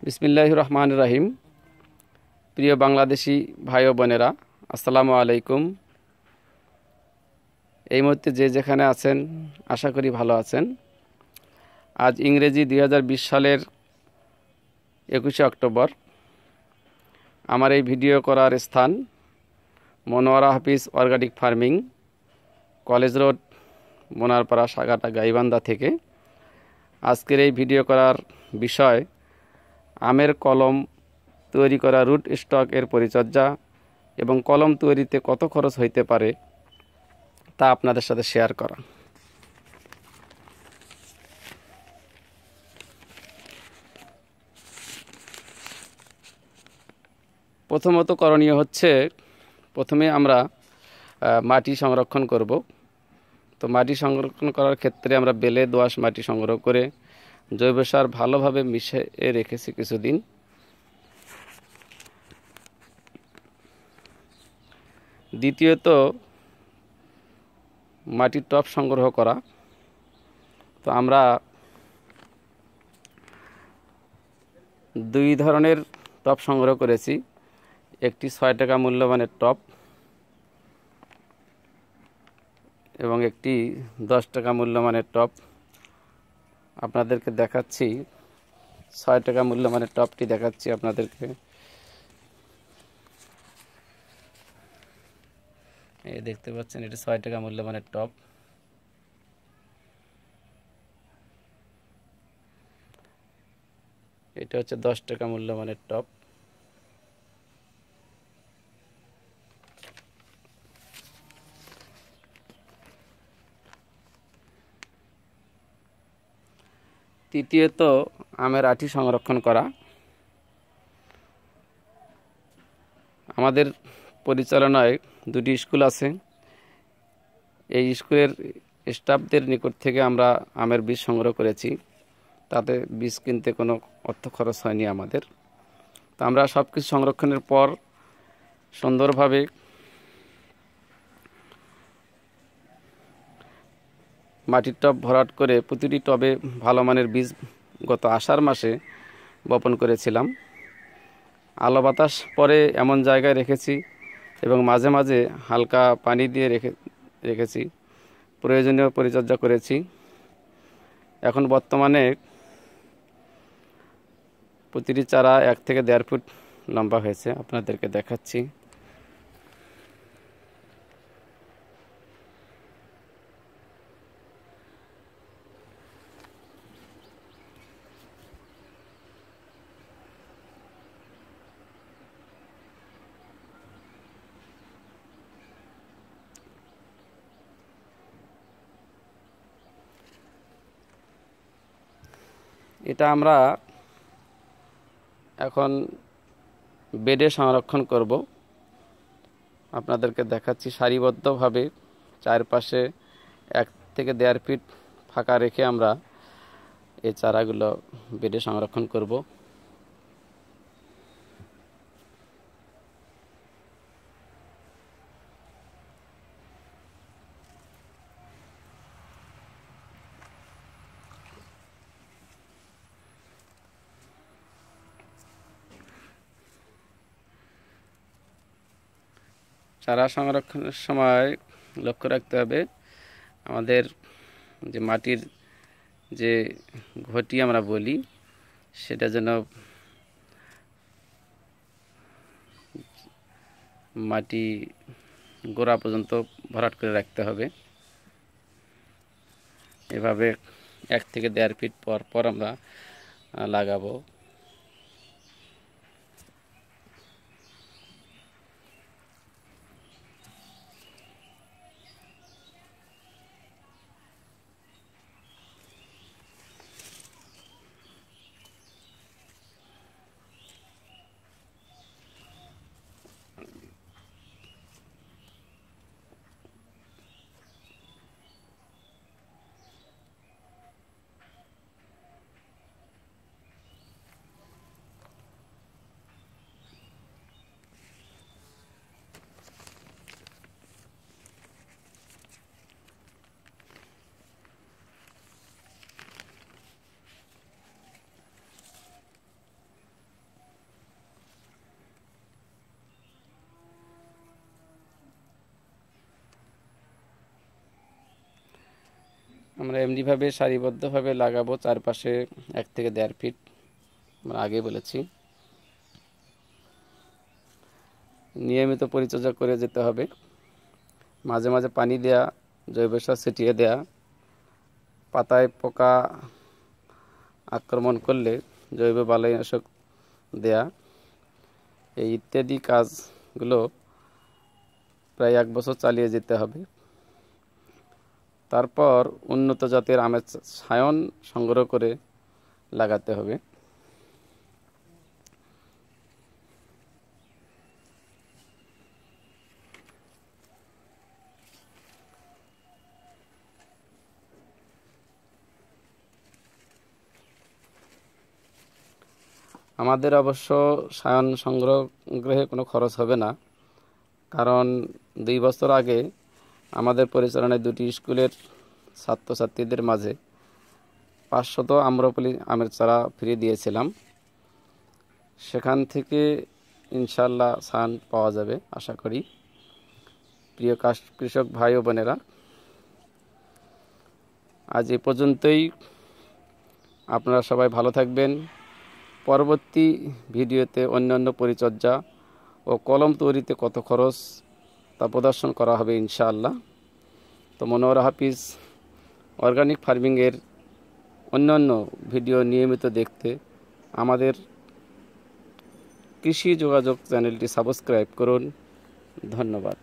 বিসমিল্লাহির রহমানির রহিম। প্রিয় বাংলাদেশি ভাই ও বোনেরা, আসসালামু আলাইকুম। এই মুহূর্তে যে যেখানে আছেন আশা করি ভালো আছেন। আজ ইংরেজি 2020 সালের 21শে অক্টোবর। আমার এই ভিডিও করার স্থান মনোয়ারা হাফিজ organic farming, college road, মোনারপাড়া, সাগাটা, Gaibandha থেকে। আজকের এই ভিডিও করার বিষয় আমের কলম তৈরি করা, রুট স্টক এর পরিচর্যা এবং কলম তৈরিতে কত খরচ হইতে পারে তা আপনাদের সাথে শেয়ার করা। প্রথমত করণীয় হচ্ছে, প্রথমে আমরা মাটি সংরক্ষণ করব। তো মাটি সংরক্ষণ করার ক্ষেত্রে আমরা বেলে দোআঁশ মাটি সংগ্রহ করে জৈব সার ভালোভাবে মিশিয়ে রেখেছি কিছুদিন। দ্বিতীয়ত মাটির টব সংগ্রহ করা। তো আমরা দুই ধরনের টব সংগ্রহ করেছি। একটি 6 টাকা মূল্যমানের টব এবং একটি 10 টাকা মূল্যমানের টব। আপনাদেরকে দেখাচ্ছি, 6 টাকা মূল্যমানের টবটি দেখাচ্ছি আপনাদেরকে। এই দেখতে পাচ্ছেন, এটি 6 টাকা মূল্যমানের টব। এটা হচ্ছে 10 টাকা মূল্যমানের টব। তৃতীয়ত আমের আঁটি সংরক্ষণ করা। আমাদের পরিচালনায় দুটি স্কুল আছে। এই স্কুলের স্টাফদের নিকট থেকে আমরা আমের বীজ সংগ্রহ করেছি। তাতে বীজ কিনতে কোনো অর্থ খরচ হয়নি আমাদের। তো আমরা সব কিছু সংরক্ষণের পর সুন্দরভাবে মাটির টব ভরাট করে প্রতিটি টবে ভালো মানের বীজ গত আষাঢ় মাসে বপন করেছিলাম। আলো বাতাস পরে এমন জায়গায় রেখেছি এবং মাঝে মাঝে হালকা পানি দিয়ে রেখেছি। প্রয়োজনীয় পরিচর্যা করেছি। এখন বর্তমানে প্রতিটি চারা 1 থেকে 1.5 ফুট লম্বা হয়েছে। আপনাদেরকে দেখাচ্ছি। এটা আমরা এখন বেডে সংরক্ষণ করব। আপনাদেরকে দেখাচ্ছি, সারিবদ্ধভাবে চারপাশে 1 থেকে 1.5 ফিট ফাঁকা রেখে আমরা এই চারাগুলো বেডে সংরক্ষণ করব। চারা সংরক্ষণের সময় লক্ষ্য রাখতে হবে আমাদের যে মাটির যে ঘটি আমরা বলি, সেটা যেন মাটি গোড়া পর্যন্ত ভরাট করে রাখতে হবে। এভাবে 1 থেকে 1.5 ফিট পর পর আমরা লাগাবো। আমরা এমনিভাবে সারিবদ্ধভাবে লাগাবো, চারপাশে 1 থেকে 1.5 ফিট, আমরা আগে বলেছি। নিয়মিত পরিচর্যা করে যেতে হবে, মাঝে মাঝে পানি দেয়া, জৈব সার ছিটিয়ে দেয়া, পাতায় পোকা আক্রমণ করলে জৈব বালাইনাশক দেয়া, এই ইত্যাদি কাজগুলো প্রায় 1 বছর চালিয়ে যেতে হবে। তারপর উন্নত জাতের আমের ছায়ন সংগ্রহ করে লাগাতে হবে। আমাদের অবশ্য ছায়ন সংগ্রহে কোনো খরচ হবে না, কারণ 2 বছর আগে আমাদের পরিচালনায় 2টি স্কুলের ছাত্রছাত্রীদের মাঝে 500 আম্রপালি আমের চারা ফ্রি দিয়েছিলাম। সেখান থেকে ইনশাল্লাহ ছায়ন পাওয়া যাবে আশা করি। প্রিয় কৃষক ভাই ও বোনেরা, আজ এ পর্যন্তই। আপনারা সবাই ভালো থাকবেন। পরবর্তী ভিডিওতে অন্যান্য পরিচর্যা ও কলম তৈরিতে কত খরচ তা প্রদর্শন করা হবে ইনশাআল্লাহ। তো মনোয়ার হাফিজ অর্গানিক ফার্মিংয়ের অন্যান্য ভিডিও নিয়মিত দেখতে আমাদের কৃষি যোগাযোগ চ্যানেলটি সাবস্ক্রাইব করুন। ধন্যবাদ।